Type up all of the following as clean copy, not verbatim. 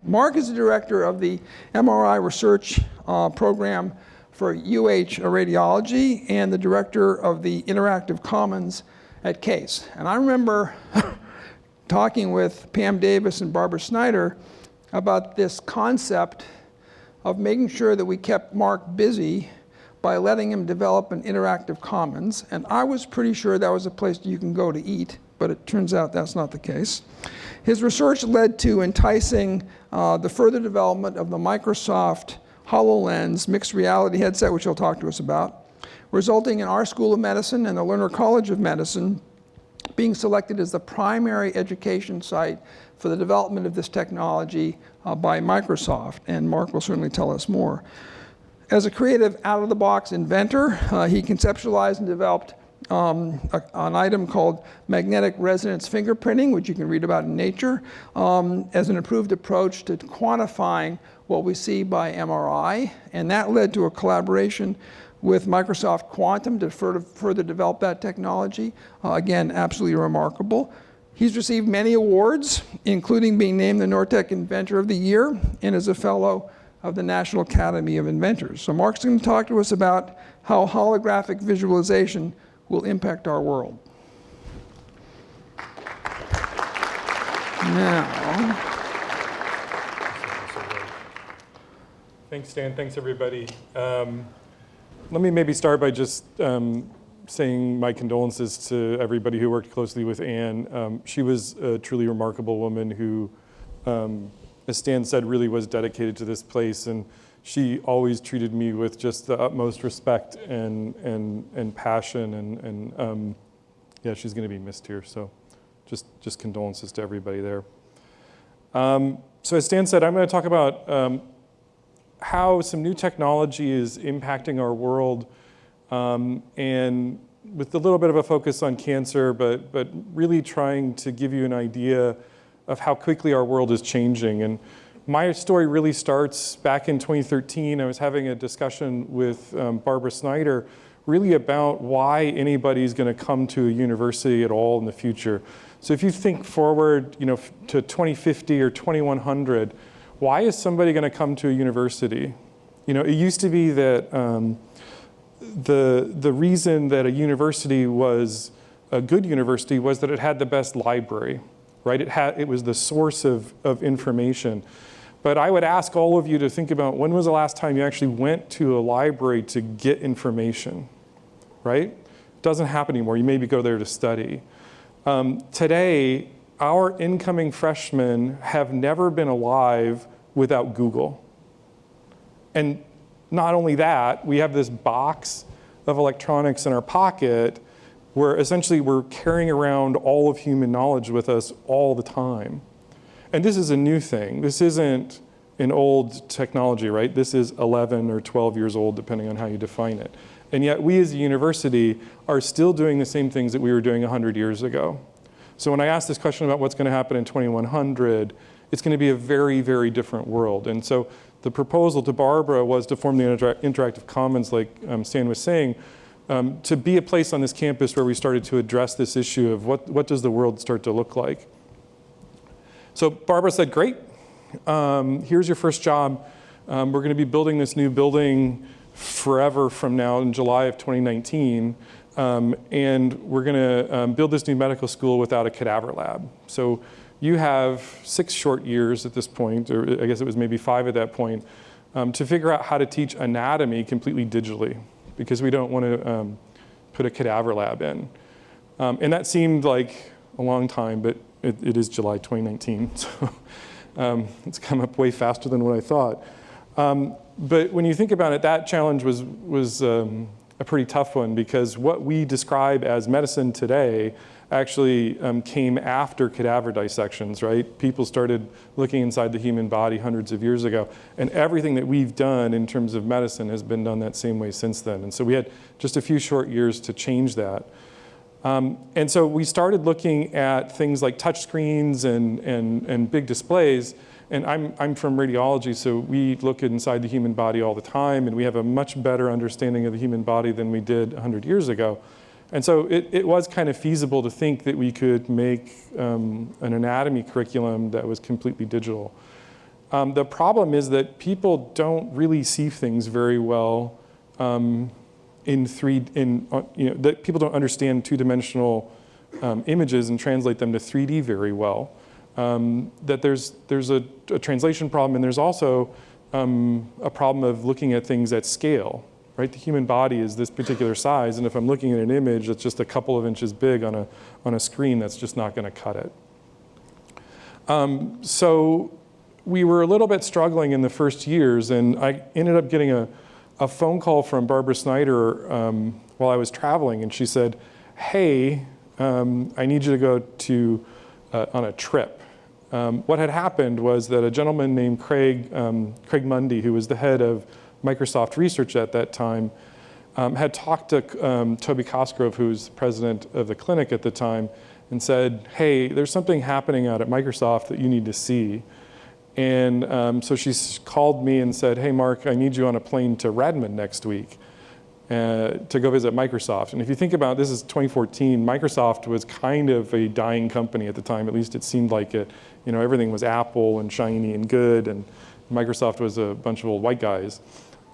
Mark is the director of the MRI research program for UH Radiology and the director of the Interactive Commons at Case. And I remember talking with Pam Davis and Barbara Snyder about this concept of making sure that we kept Mark busy by letting him develop an interactive commons. And I was pretty sure that was a place you can go to eat, but it turns out that's not the case. His research led to enticing the further development of the Microsoft HoloLens mixed reality headset, which he'll talk to us about, resulting in our School of Medicine and the Lerner College of Medicine being selected as the primary education site for the development of this technology by Microsoft. And Mark will certainly tell us more. As a creative out-of-the-box inventor, he conceptualized and developed an item called magnetic resonance fingerprinting, which you can read about in Nature, as an improved approach to quantifying what we see by MRI. And that led to a collaboration with Microsoft Quantum to further develop that technology. Again, absolutely remarkable. He's received many awards, including being named the Nortec Inventor of the Year and as a fellow of the National Academy of Inventors. So Mark's going to talk to us about how holographic visualization will impact our world. Now. Thanks, Stan. Thanks, everybody. Let me maybe start by just saying my condolences to everybody who worked closely with Anne. She was a truly remarkable woman who, as Stan said, really was dedicated to this place, and she always treated me with just the utmost respect and passion, and yeah, she's going to be missed here. So, just condolences to everybody there. So as Stan said, I'm going to talk about how some new technology is impacting our world, and with a little bit of a focus on cancer, but really trying to give you an idea of how quickly our world is changing. And my story really starts back in 2013. I was having a discussion with Barbara Snyder really about why anybody's going to come to a university at all in the future. So if you think forward, to 2050 or 2100, why is somebody going to come to a university? It used to be that the reason that a university was a good university was that it had the best library, right? It was the source of information. But I would ask all of you to think about, when was the last time you actually went to a library to get information, right? It doesn't happen anymore. You maybe go there to study. Today, our incoming freshmen have never been alive without Google. And not only that, we have this box of electronics in our pocket where essentially we're carrying around all of human knowledge with us all the time. And this is a new thing. This isn't an old technology, right? This is 11 or 12 years old, depending on how you define it. And yet we as a university are still doing the same things that we were doing 100 years ago. So when I ask this question about what's going to happen in 2100, it's going to be a very, very different world. And so the proposal to Barbara was to form the Interactive Commons, like Stan was saying, to be a place on this campus where we started to address this issue of what does the world start to look like. So Barbara said, great, here's your first job. We're going to be building this new building forever from now in July of 2019. And we're going to build this new medical school without a cadaver lab. So you have 6 short years at this point, or I guess it was maybe 5 at that point, to figure out how to teach anatomy completely digitally, because we don't want to put a cadaver lab in. And that seemed like a long time, but it is July 2019, so it's come up way faster than what I thought. But when you think about it, that challenge was a pretty tough one, because what we describe as medicine today actually came after cadaver dissections, right? People started looking inside the human body hundreds of years ago, and everything that we've done in terms of medicine has been done that same way since then. And so we had just a few short years to change that. And so we started looking at things like touch screens and big displays. And I'm from radiology, so we look inside the human body all the time, and we have a much better understanding of the human body than we did 100 years ago. And so it was kind of feasible to think that we could make an anatomy curriculum that was completely digital. The problem is that people don't really see things very well that people don't understand two-dimensional images and translate them to 3D very well. That there's a translation problem, and there's also a problem of looking at things at scale, right? The human body is this particular size, and if I'm looking at an image that's just a couple of inches big on a screen, that's just not going to cut it. So we were a little bit struggling in the first years, and I ended up getting a phone call from Barbara Snyder while I was traveling, and she said, hey, I need you to go to on a trip. What had happened was that a gentleman named Craig Mundy, who was the head of Microsoft Research at that time, had talked to Toby Cosgrove, who was president of the clinic at the time, and said, hey, there's something happening out at Microsoft that you need to see. And so she called me and said, hey, Mark, I need you on a plane to Redmond next week to go visit Microsoft. And if you think about this is 2014, Microsoft was kind of a dying company at the time, at least it seemed like it. You know, everything was Apple and shiny and good, and Microsoft was a bunch of old white guys.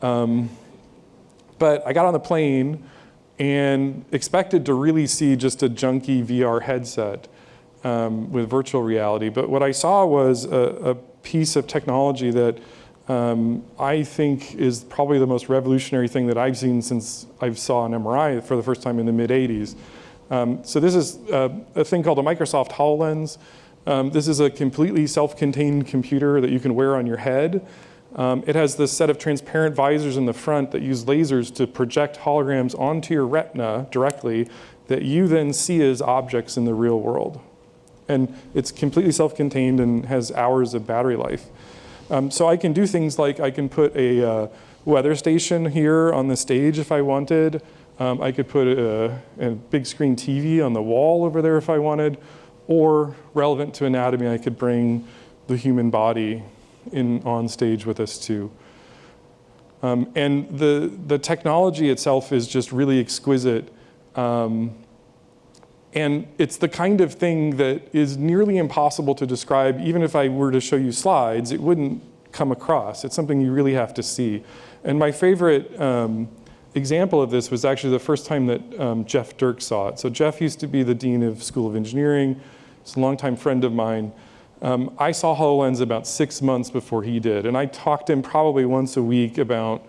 But I got on the plane and expected to really see just a junky VR headset with virtual reality. But what I saw was a piece of technology that I think is probably the most revolutionary thing that I've seen since I saw an MRI for the first time in the mid-'80s. So this is a thing called a Microsoft HoloLens. This is a completely self-contained computer that you can wear on your head. It has this set of transparent visors in the front that use lasers to project holograms onto your retina directly that you then see as objects in the real world. And it's completely self-contained and has hours of battery life. So I can do things like I can put a weather station here on the stage if I wanted. I could put a big screen TV on the wall over there if I wanted. Or relevant to anatomy, I could bring the human body on stage with us too. And the technology itself is just really exquisite. And it's the kind of thing that is nearly impossible to describe. Even if I were to show you slides, it wouldn't come across. It's something you really have to see. And my favorite example of this was actually the first time that Jeff Dirk saw it. So Jeff used to be the dean of School of Engineering. He's a longtime friend of mine. I saw HoloLens about 6 months before he did. And I talked to him probably once a week about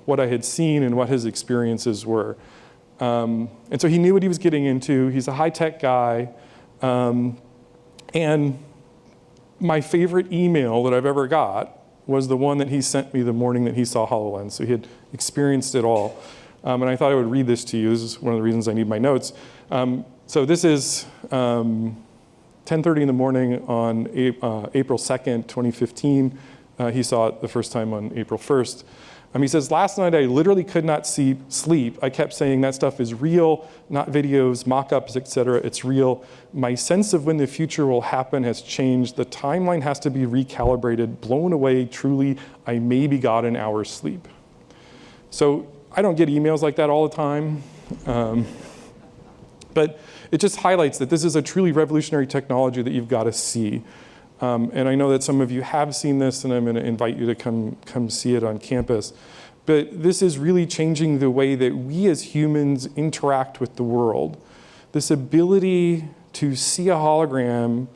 what I had seen and what his experiences were. And so he knew what he was getting into. He's a high-tech guy. And my favorite email that I've ever got was the one that he sent me the morning that he saw HoloLens. So he had experienced it all. And I thought I would read this to you. This is one of the reasons I need my notes. So this is 10:30 in the morning on April 2nd, 2015. He saw it the first time on April 1st. He says, last night I literally could not sleep. I kept saying that stuff is real, not videos, mock-ups, etc. It's real. My sense of when the future will happen has changed. The timeline has to be recalibrated, blown away, truly. I maybe got an hour's sleep. So I don't get emails like that all the time. But it just highlights that this is a truly revolutionary technology that you've got to see. And I know that some of you have seen this, and I'm going to invite you to come see it on campus. But this is really changing the way that we as humans interact with the world. This ability to see a hologram,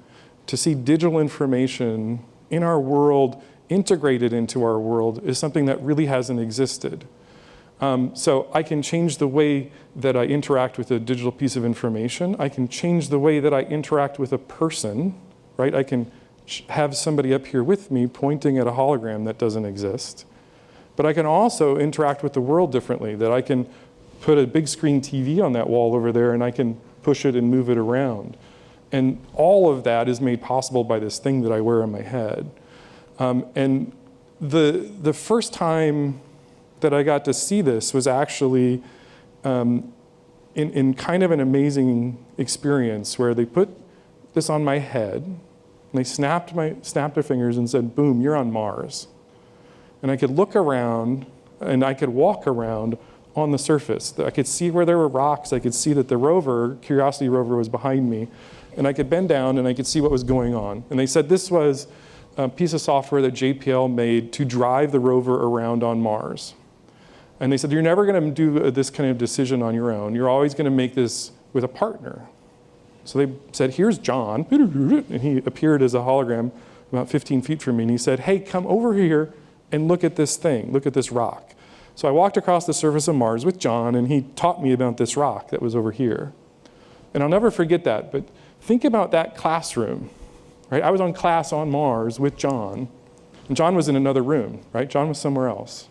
to see digital information in our world, integrated into our world, is something that really hasn't existed. So I can change the way that I interact with a digital piece of information. I can change the way that I interact with a person, right? I can have somebody up here with me pointing at a hologram that doesn't exist. But I can also interact with the world differently, that I can put a big screen TV on that wall over there and I can push it and move it around. And all of that is made possible by this thing that I wear on my head. And the first time that I got to see this was actually in kind of an amazing experience where they put this on my head and they snapped their fingers and said, boom, you're on Mars. And I could look around and I could walk around on the surface. I could see where there were rocks. I could see that the rover, Curiosity rover, was behind me. And I could bend down and I could see what was going on. And they said this was a piece of software that JPL made to drive the rover around on Mars. And they said, you're never going to do this kind of decision on your own. You're always going to make this with a partner. So they said, here's John. And he appeared as a hologram about 15 feet from me. And he said, hey, come over here and look at this thing. Look at this rock. So I walked across the surface of Mars with John, and he taught me about this rock that was over here. And I'll never forget that. But think about that classroom. Right? I was on class on Mars with John. And John was in another room. Right? John was somewhere else.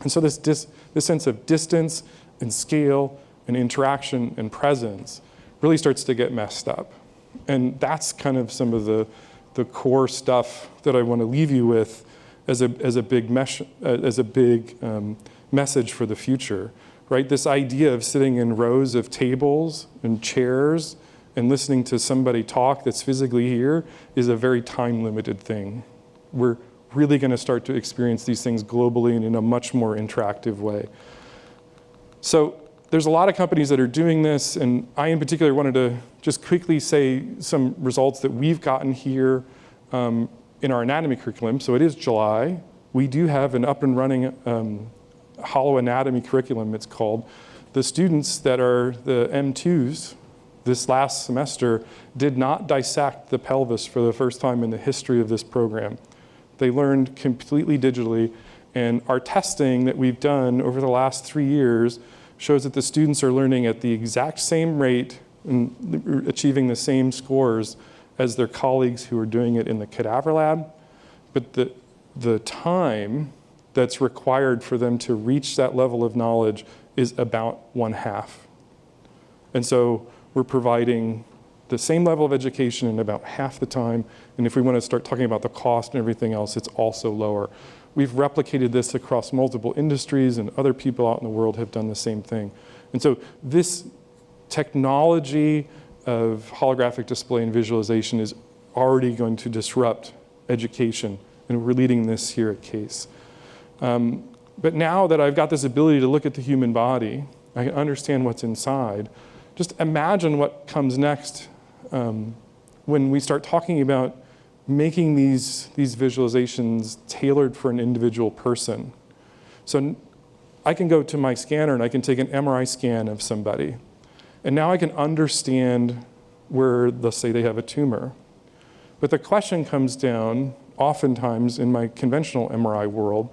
And so this sense of distance and scale and interaction and presence really starts to get messed up. And that's kind of some of the core stuff that I want to leave you with as a big message for the future. Right? This idea of sitting in rows of tables and chairs and listening to somebody talk that's physically here is a very time-limited thing. We're really going to start to experience these things globally and in a much more interactive way. So there's a lot of companies that are doing this, and I in particular wanted to just quickly say some results that we've gotten here in our anatomy curriculum. So it is July. We do have an up and running holo anatomy curriculum, it's called. The students that are the M2s this last semester did not dissect the pelvis for the first time in the history of this program. They learned completely digitally, and our testing that we've done over the last 3 years shows that the students are learning at the exact same rate and achieving the same scores as their colleagues who are doing it in the cadaver lab. But the time that's required for them to reach that level of knowledge is about 1/2. And so we're providing the same level of education in about half the time. And if we want to start talking about the cost and everything else, it's also lower. We've replicated this across multiple industries, and other people out in the world have done the same thing. And so this technology of holographic display and visualization is already going to disrupt education, and we're leading this here at Case. But now that I've got this ability to look at the human body, I can understand what's inside. Just imagine what comes next when we start talking about making these visualizations tailored for an individual person. So I can go to my scanner and I can take an MRI scan of somebody. And now I can understand where, let's say, they have a tumor. But the question comes down, oftentimes in my conventional MRI world,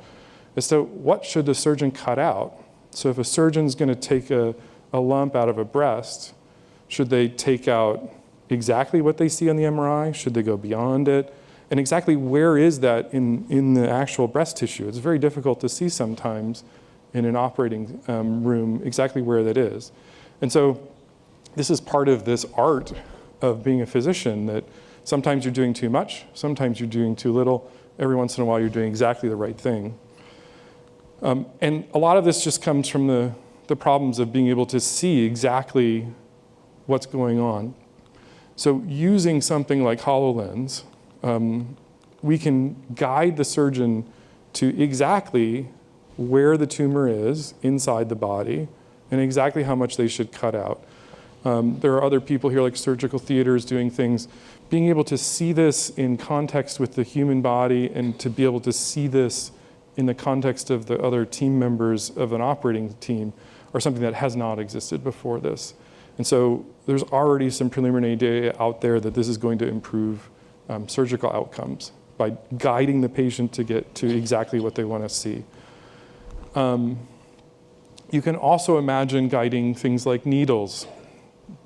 as to what should the surgeon cut out? So if a surgeon's going to take a lump out of a breast, should they take out exactly what they see on the MRI? Should they go beyond it? And exactly where is that in the actual breast tissue? It's very difficult to see sometimes in an operating room exactly where that is. And so this is part of this art of being a physician, that sometimes you're doing too much, sometimes you're doing too little, every once in a while you're doing exactly the right thing. And a lot of this just comes from the problems of being able to see exactly what's going on. So using something like HoloLens, we can guide the surgeon to exactly where the tumor is inside the body and exactly how much they should cut out. There are other people here, like surgical theaters, doing things. Being able to see this in context with the human body and to be able to see this in the context of the other team members of an operating team are something that has not existed before this. And so there's already some preliminary data out there that this is going to improve surgical outcomes by guiding the patient to get to exactly what they want to see. You can also imagine guiding things like needles,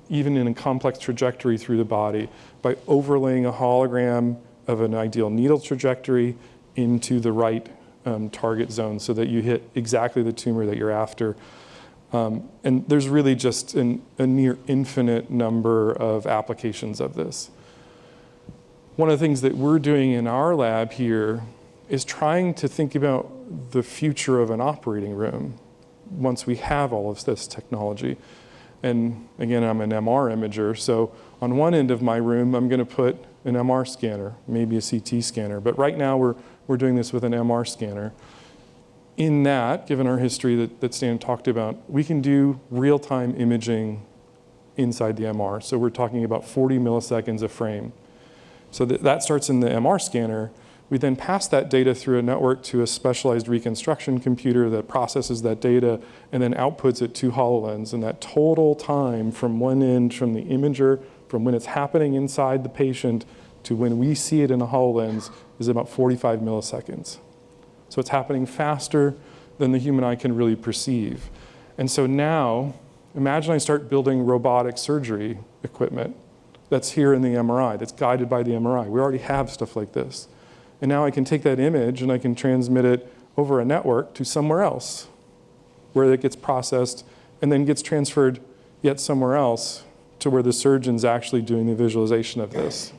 even in a complex trajectory through the body, by overlaying a hologram of an ideal needle trajectory into the right target zone so that you hit exactly the tumor that you're after. And there's really just a near infinite number of applications of this. One of the things that we're doing in our lab here is trying to think about the future of an operating room once we have all of this technology. And again, I'm an MR imager, so on one end of my room, I'm going to put an MR scanner, maybe a CT scanner. But right now, we're doing this with an MR scanner. In that, given our history that Stan talked about, we can do real-time imaging inside the MR. So we're talking about 40 milliseconds a frame. So that starts in the MR scanner. We then pass that data through a network to a specialized reconstruction computer that processes that data and then outputs it to HoloLens. And that total time from one end, from the imager, from when it's happening inside the patient to when we see it in a HoloLens is about 45 milliseconds. So it's happening faster than the human eye can really perceive. And so now, imagine I start building robotic surgery equipment that's here in the MRI, that's guided by the MRI. We already have stuff like this. And now I can take that image and I can transmit it over a network to somewhere else where it gets processed and then gets transferred yet somewhere else to where the surgeon's actually doing the visualization of this.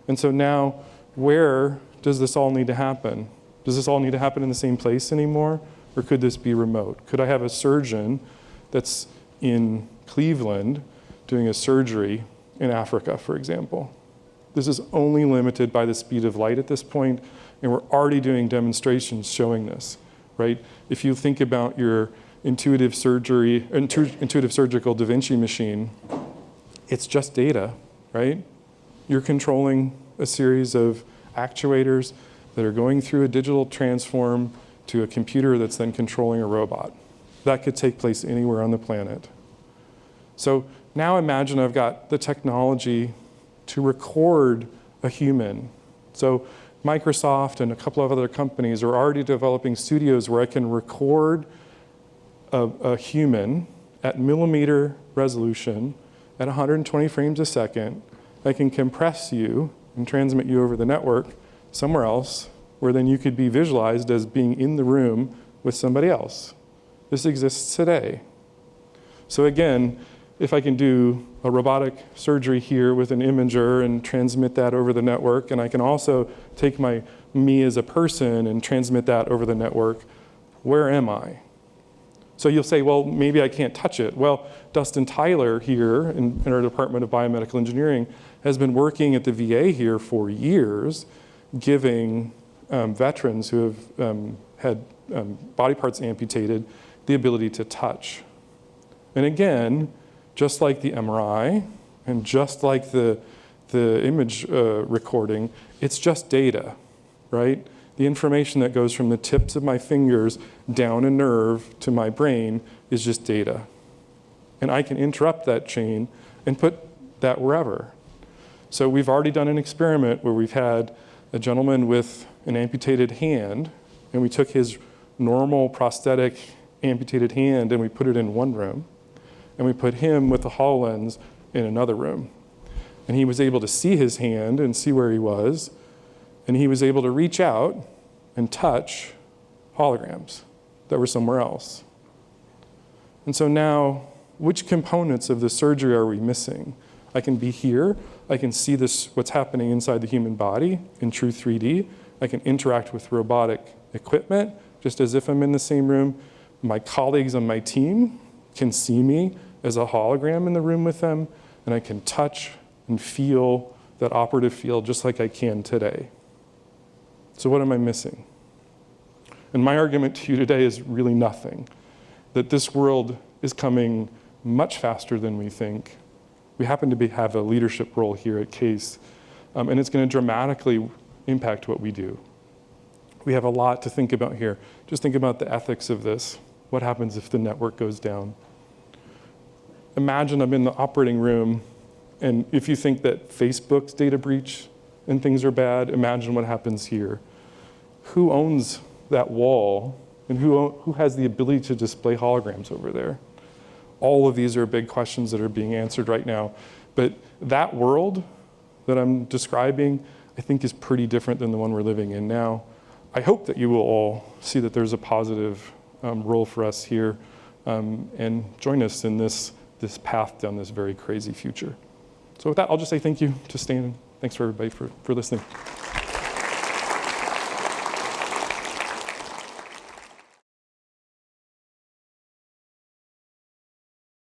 And so now, where does this all need to happen? Does this all need to happen in the same place anymore? Or could this be remote? Could I have a surgeon that's in Cleveland doing a surgery in Africa, for example? This is only limited by the speed of light at this point, and we're already doing demonstrations showing this, right? If you think about your intuitive surgical Da Vinci machine, it's just data, right? You're controlling a series of actuators that are going through a digital transform to a computer that's then controlling a robot. That could take place anywhere on the planet. So now imagine I've got the technology to record a human. So Microsoft and a couple of other companies are already developing studios where I can record a human at millimeter resolution at 120 frames a second. I can compress you and transmit you over the network somewhere else where then you could be visualized as being in the room with somebody else. This exists today. So again, if I can do a robotic surgery here with an imager and transmit that over the network, and I can also take me as a person and transmit that over the network, where am I? So you'll say, well, maybe I can't touch it. Well, Dustin Tyler here in our Department of Biomedical Engineering has been working at the VA here for years, giving veterans who have had body parts amputated the ability to touch. And again, just like the MRI and just like the image recording, it's just data, right? The information that goes from the tips of my fingers down a nerve to my brain is just data. And I can interrupt that chain and put that wherever. So we've already done an experiment where we've had a gentleman with an amputated hand, and we took his normal prosthetic amputated hand and we put it in one room, and we put him with the HoloLens in another room. And he was able to see his hand and see where he was, and he was able to reach out and touch holograms that were somewhere else. And so now, which components of the surgery are we missing? I can be here, I can see what's happening inside the human body in true 3D, I can interact with robotic equipment, just as if I'm in the same room. My colleagues on my team can see me as a hologram in the room with them, and I can touch and feel that operative field just like I can today. So what am I missing? And my argument to you today is really nothing. That this world is coming much faster than we think. We happen to have a leadership role here at Case, and it's going to dramatically impact what we do. We have a lot to think about here. Just think about the ethics of this. What happens if the network goes down? Imagine I'm in the operating room, and if you think that Facebook's data breach and things are bad, imagine what happens here. Who owns that wall, and who has the ability to display holograms over there? All of these are big questions that are being answered right now. But that world that I'm describing, I think, is pretty different than the one we're living in now. I hope that you will all see that there's a positive role for us here and join us in this path down this very crazy future. So with that, I'll just say thank you to Stan. Thanks for everybody for listening.